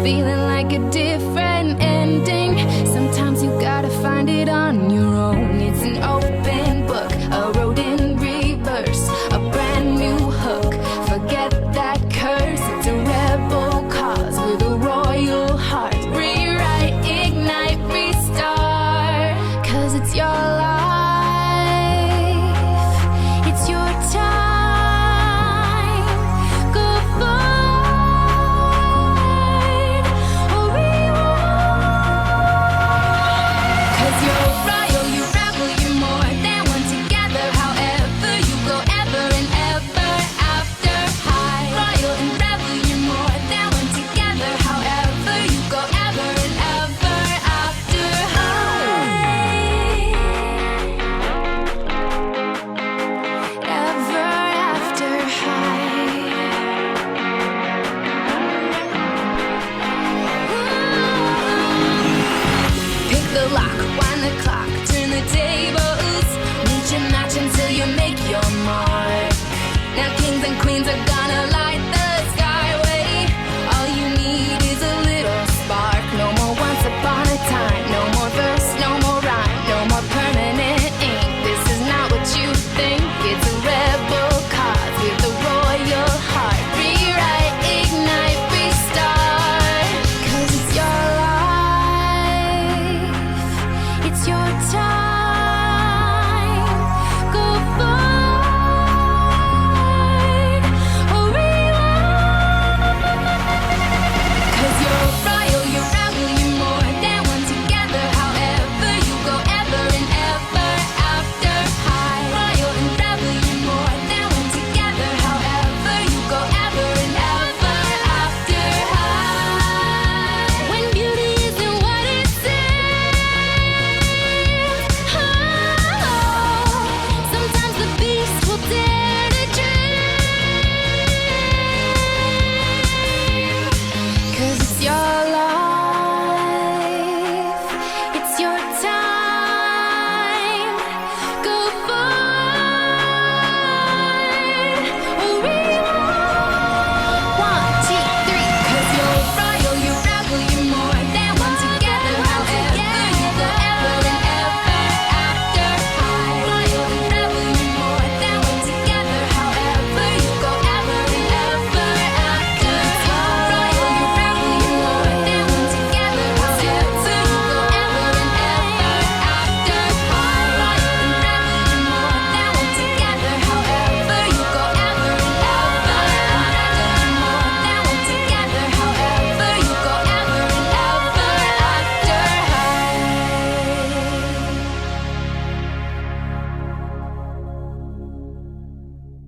feeling like a different ending. Sometimes you gotta find it on your own. It's an open book, a road in reverse, a brand new hook. Forget that curse. It's a rebel cause with a royal heart. Rewrite, ignite, restart. Cause it's your life, it's your time. Go forward or rewind. Cause you're royal, you rebel, you're more than one together. However you go ever and ever after high. Royal and rebel, you're more than one together. However you go ever and ever after high. Ever after high. Pick the lock, wind the clock, turn the tables. Meet your match until you make your mark. Now kings and queens are gonna light the skyway. All you need is a little spark. No more once upon a time. No more verse, no more rhyme. No more permanent ink. This is not what you think. It's a rebel cause with a royal heart. Rewrite, ignite, restart. Cause it's your life, it's your time.